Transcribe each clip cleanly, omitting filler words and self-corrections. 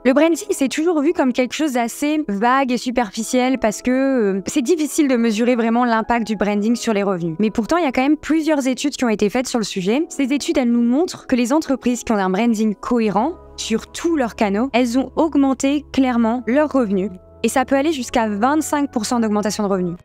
Le branding, c'est toujours vu comme quelque chose d'assez vague et superficiel parce que c'est difficile de mesurer vraiment l'impact du branding sur les revenus. Mais pourtant, il y a quand même plusieurs études qui ont été faites sur le sujet. Ces études, elles nous montrent que les entreprises qui ont un branding cohérent sur tous leurs canaux, elles ont augmenté clairement leurs revenus. Et ça peut aller jusqu'à 25% d'augmentation de revenus.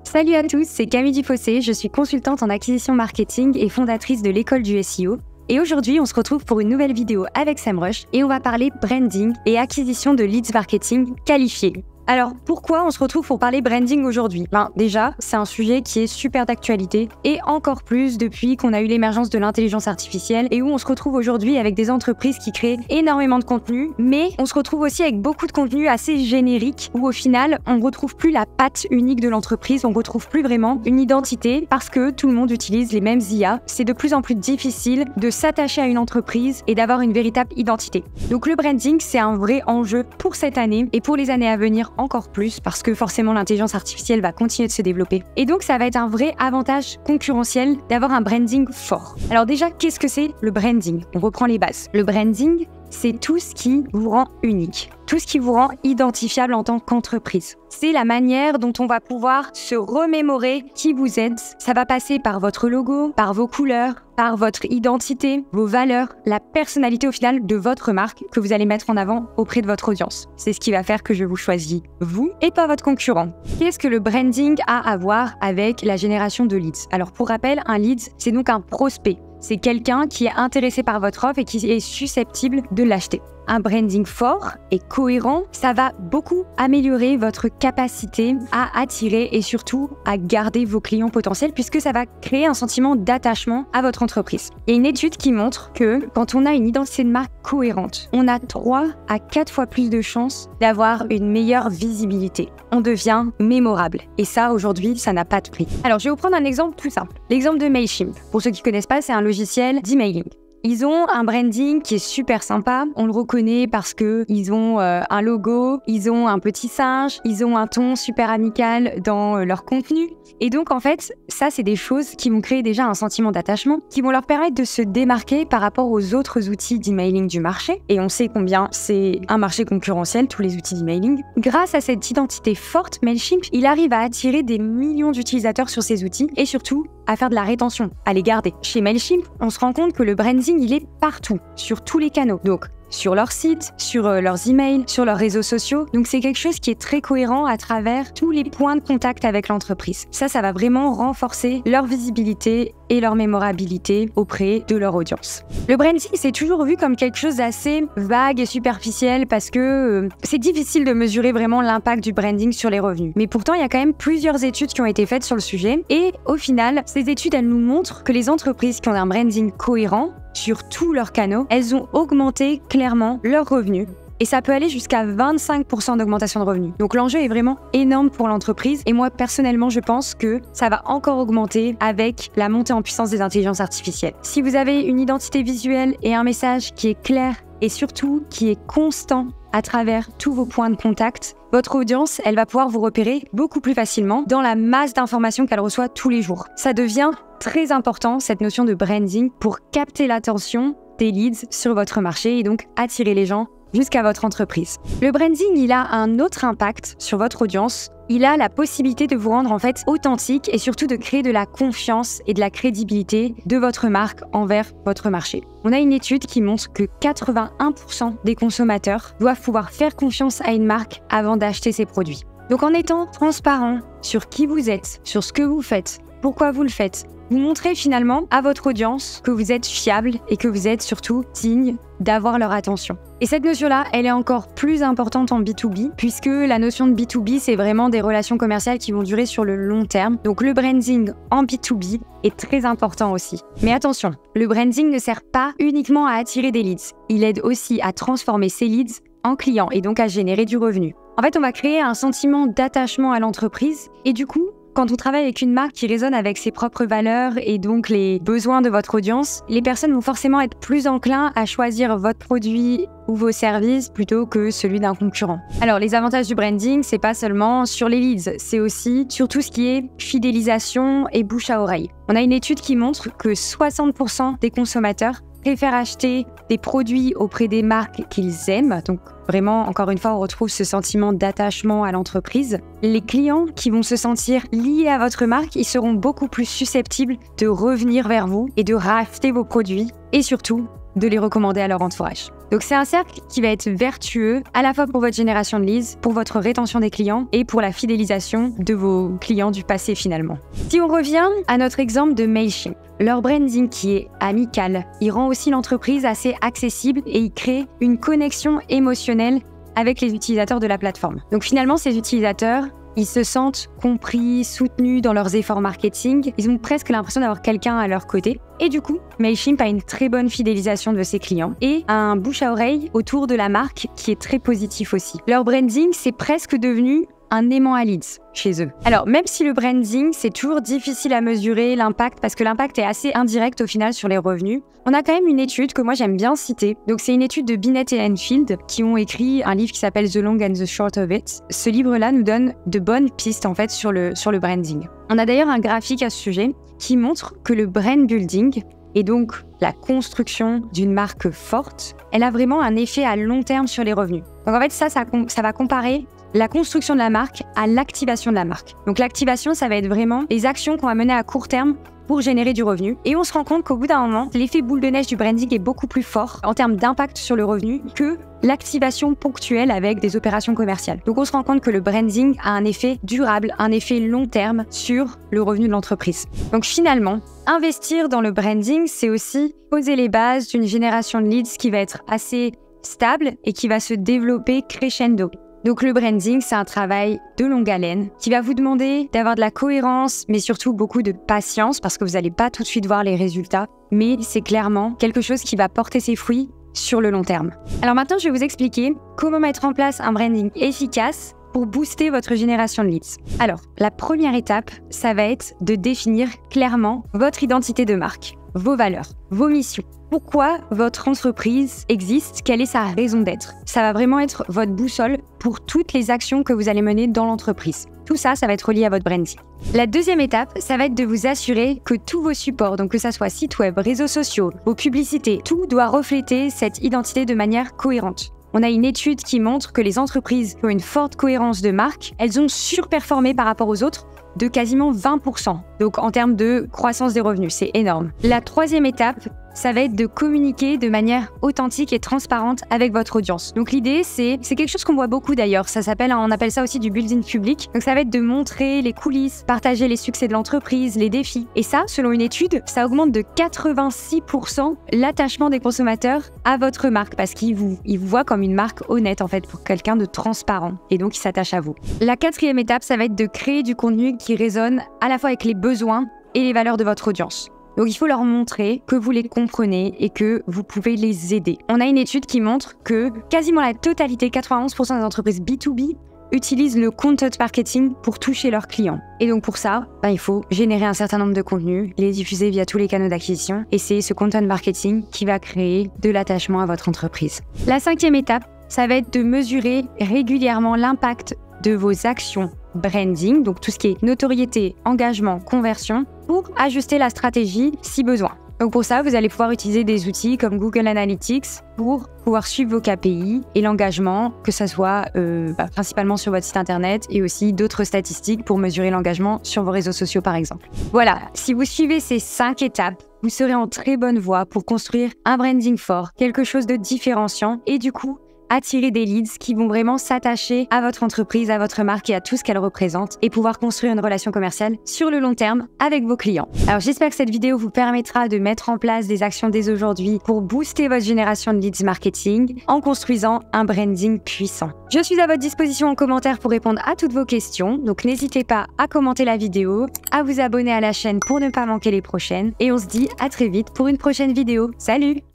Salut à tous, c'est Camille Dufossé, je suis consultante en acquisition marketing et fondatrice de l'école du SEO. Et aujourd'hui, on se retrouve pour une nouvelle vidéo avec SEMrush et on va parler branding et acquisition de leads marketing qualifiés. Alors, pourquoi on se retrouve pour parler branding aujourd'hui? Déjà, c'est un sujet qui est super d'actualité et encore plus depuis qu'on a eu l'émergence de l'intelligence artificielle et où on se retrouve aujourd'hui avec des entreprises qui créent énormément de contenu, mais on se retrouve aussi avec beaucoup de contenu assez générique où au final, on ne retrouve plus la patte unique de l'entreprise, on ne retrouve plus vraiment une identité parce que tout le monde utilise les mêmes IA. C'est de plus en plus difficile de s'attacher à une entreprise et d'avoir une véritable identité. Donc le branding, c'est un vrai enjeu pour cette année et pour les années à venir encore plus parce que forcément l'intelligence artificielle va continuer de se développer. Et donc ça va être un vrai avantage concurrentiel d'avoir un branding fort. Alors déjà, qu'est-ce que c'est le branding? On reprend les bases. Le branding, c'est tout ce qui vous rend unique, tout ce qui vous rend identifiable en tant qu'entreprise. C'est la manière dont on va pouvoir se remémorer qui vous êtes. Ça va passer par votre logo, par vos couleurs, par votre identité, vos valeurs, la personnalité au final de votre marque que vous allez mettre en avant auprès de votre audience. C'est ce qui va faire que je vous choisis, vous et pas votre concurrent. Qu'est-ce que le branding a à voir avec la génération de leads? Alors pour rappel, un lead, c'est donc un prospect. C'est quelqu'un qui est intéressé par votre offre et qui est susceptible de l'acheter. Un branding fort et cohérent, ça va beaucoup améliorer votre capacité à attirer et surtout à garder vos clients potentiels puisque ça va créer un sentiment d'attachement à votre entreprise. Il y a une étude qui montre que quand on a une identité de marque cohérente, on a 3 à 4 fois plus de chances d'avoir une meilleure visibilité. On devient mémorable. Et ça, aujourd'hui, ça n'a pas de prix. Alors, je vais vous prendre un exemple tout simple. L'exemple de Mailchimp. Pour ceux qui ne connaissent pas, c'est un logiciel d'emailing. Ils ont un branding qui est super sympa. On le reconnaît parce qu'ils ont un logo, ils ont un petit singe, ils ont un ton super amical dans leur contenu. Et donc, en fait, ça, c'est des choses qui vont créer déjà un sentiment d'attachement, qui vont leur permettre de se démarquer par rapport aux autres outils d'emailing du marché. Et on sait combien c'est un marché concurrentiel, tous les outils d'emailing. Grâce à cette identité forte, Mailchimp, il arrive à attirer des millions d'utilisateurs sur ces outils et surtout à faire de la rétention, à les garder. Chez Mailchimp, on se rend compte que le branding, il est partout, sur tous les canaux. Donc, sur leur site, sur leurs emails, sur leurs réseaux sociaux. Donc, c'est quelque chose qui est très cohérent à travers tous les points de contact avec l'entreprise. Ça va vraiment renforcer leur visibilité et leur mémorabilité auprès de leur audience. Le branding, c'est toujours vu comme quelque chose d'assez vague et superficiel parce que c'est difficile de mesurer vraiment l'impact du branding sur les revenus. Mais pourtant, il y a quand même plusieurs études qui ont été faites sur le sujet et au final, ces études, elles nous montrent que les entreprises qui ont un branding cohérent sur tous leurs canaux, elles ont augmenté clairement leurs revenus. Et ça peut aller jusqu'à 25% d'augmentation de revenus. Donc l'enjeu est vraiment énorme pour l'entreprise. Et moi, personnellement, je pense que ça va encore augmenter avec la montée en puissance des intelligences artificielles. Si vous avez une identité visuelle et un message qui est clair et surtout qui est constant à travers tous vos points de contact, votre audience, elle va pouvoir vous repérer beaucoup plus facilement dans la masse d'informations qu'elle reçoit tous les jours. Ça devient très important, cette notion de branding, pour capter l'attention des leads sur votre marché et donc attirer les gens jusqu'à votre entreprise. Le branding, il a un autre impact sur votre audience. Il a la possibilité de vous rendre en fait authentique et surtout de créer de la confiance et de la crédibilité de votre marque envers votre marché. On a une étude qui montre que 81% des consommateurs doivent pouvoir faire confiance à une marque avant d'acheter ses produits. Donc en étant transparent sur qui vous êtes, sur ce que vous faites, pourquoi vous le faites, vous montrez finalement à votre audience que vous êtes fiable et que vous êtes surtout digne d'avoir leur attention. Et cette notion-là, elle est encore plus importante en B2B, puisque la notion de B2B, c'est vraiment des relations commerciales qui vont durer sur le long terme. Donc le branding en B2B est très important aussi. Mais attention, le branding ne sert pas uniquement à attirer des leads. Il aide aussi à transformer ces leads en clients et donc à générer du revenu. En fait, on va créer un sentiment d'attachement à l'entreprise et du coup, quand on travaille avec une marque qui résonne avec ses propres valeurs et donc les besoins de votre audience, les personnes vont forcément être plus enclins à choisir votre produit ou vos services plutôt que celui d'un concurrent. Alors, les avantages du branding, c'est pas seulement sur les leads, c'est aussi sur tout ce qui est fidélisation et bouche à oreille. On a une étude qui montre que 60% des consommateurs préfèrent acheter des produits auprès des marques qu'ils aiment. Donc vraiment, encore une fois, on retrouve ce sentiment d'attachement à l'entreprise. Les clients qui vont se sentir liés à votre marque, ils seront beaucoup plus susceptibles de revenir vers vous et de racheter vos produits et surtout de les recommander à leur entourage. Donc c'est un cercle qui va être vertueux à la fois pour votre génération de leads, pour votre rétention des clients et pour la fidélisation de vos clients du passé finalement. Si on revient à notre exemple de Mailchimp, leur branding qui est amical, il rend aussi l'entreprise assez accessible et il crée une connexion émotionnelle avec les utilisateurs de la plateforme. Donc finalement, ces utilisateurs, ils se sentent compris, soutenus dans leurs efforts marketing. Ils ont presque l'impression d'avoir quelqu'un à leur côté. Et du coup, Mailchimp a une très bonne fidélisation de ses clients et un bouche à oreille autour de la marque qui est très positif aussi. Leur branding, c'est presque devenu un aimant à leads chez eux. Alors, même si le branding, c'est toujours difficile à mesurer l'impact parce que l'impact est assez indirect au final sur les revenus, on a quand même une étude que moi j'aime bien citer. Donc, c'est une étude de Binet et Enfield qui ont écrit un livre qui s'appelle The Long and the Short of It. Ce livre-là nous donne de bonnes pistes en fait sur le branding. On a d'ailleurs un graphique à ce sujet qui montre que le brand building et donc la construction d'une marque forte, elle a vraiment un effet à long terme sur les revenus. Donc en fait, ça va comparer la construction de la marque à l'activation de la marque. Donc l'activation, ça va être vraiment les actions qu'on va mener à court terme pour générer du revenu. Et on se rend compte qu'au bout d'un moment, l'effet boule de neige du branding est beaucoup plus fort en termes d'impact sur le revenu que l'activation ponctuelle avec des opérations commerciales. Donc on se rend compte que le branding a un effet durable, un effet long terme sur le revenu de l'entreprise. Donc finalement, investir dans le branding, c'est aussi poser les bases d'une génération de leads qui va être assez stable et qui va se développer crescendo. Donc le branding, c'est un travail de longue haleine qui va vous demander d'avoir de la cohérence, mais surtout beaucoup de patience parce que vous n'allez pas tout de suite voir les résultats. Mais c'est clairement quelque chose qui va porter ses fruits sur le long terme. Alors maintenant, je vais vous expliquer comment mettre en place un branding efficace pour booster votre génération de leads. Alors, la première étape, ça va être de définir clairement votre identité de marque, vos valeurs, vos missions. Pourquoi votre entreprise existe? Quelle est sa raison d'être? Ça va vraiment être votre boussole pour toutes les actions que vous allez mener dans l'entreprise. Tout ça, ça va être relié à votre branding. La deuxième étape, ça va être de vous assurer que tous vos supports, donc que ça soit site web, réseaux sociaux, vos publicités, tout doit refléter cette identité de manière cohérente. On a une étude qui montre que les entreprises qui ont une forte cohérence de marque, elles ont surperformé par rapport aux autres de quasiment 20%. Donc en termes de croissance des revenus, c'est énorme. La troisième étape, ça va être de communiquer de manière authentique et transparente avec votre audience. Donc l'idée, c'est quelque chose qu'on voit beaucoup d'ailleurs. On appelle ça aussi du building public. Donc ça va être de montrer les coulisses, partager les succès de l'entreprise, les défis. Et ça, selon une étude, ça augmente de 86% l'attachement des consommateurs à votre marque parce qu'ils vous voient comme une marque honnête en fait, pour quelqu'un de transparent. Et donc ils s'attachent à vous. La quatrième étape, ça va être de créer du contenu qui résonne à la fois avec les besoins et les valeurs de votre audience. Donc il faut leur montrer que vous les comprenez et que vous pouvez les aider. On a une étude qui montre que quasiment la totalité, 91% des entreprises B2B, utilisent le content marketing pour toucher leurs clients. Et donc pour ça, il faut générer un certain nombre de contenus, les diffuser via tous les canaux d'acquisition. Et c'est ce content marketing qui va créer de l'attachement à votre entreprise. La cinquième étape, ça va être de mesurer régulièrement l'impact de vos actions branding, donc tout ce qui est notoriété, engagement, conversion, pour ajuster la stratégie si besoin. Donc pour ça, vous allez pouvoir utiliser des outils comme Google Analytics pour pouvoir suivre vos KPI et l'engagement, que ça soit principalement sur votre site internet et aussi d'autres statistiques pour mesurer l'engagement sur vos réseaux sociaux par exemple. Voilà, si vous suivez ces 5 étapes, vous serez en très bonne voie pour construire un branding fort, quelque chose de différenciant et du coup, attirer des leads qui vont vraiment s'attacher à votre entreprise, à votre marque et à tout ce qu'elle représente et pouvoir construire une relation commerciale sur le long terme avec vos clients. Alors j'espère que cette vidéo vous permettra de mettre en place des actions dès aujourd'hui pour booster votre génération de leads marketing en construisant un branding puissant. Je suis à votre disposition en commentaire pour répondre à toutes vos questions, donc n'hésitez pas à commenter la vidéo, à vous abonner à la chaîne pour ne pas manquer les prochaines et on se dit à très vite pour une prochaine vidéo. Salut!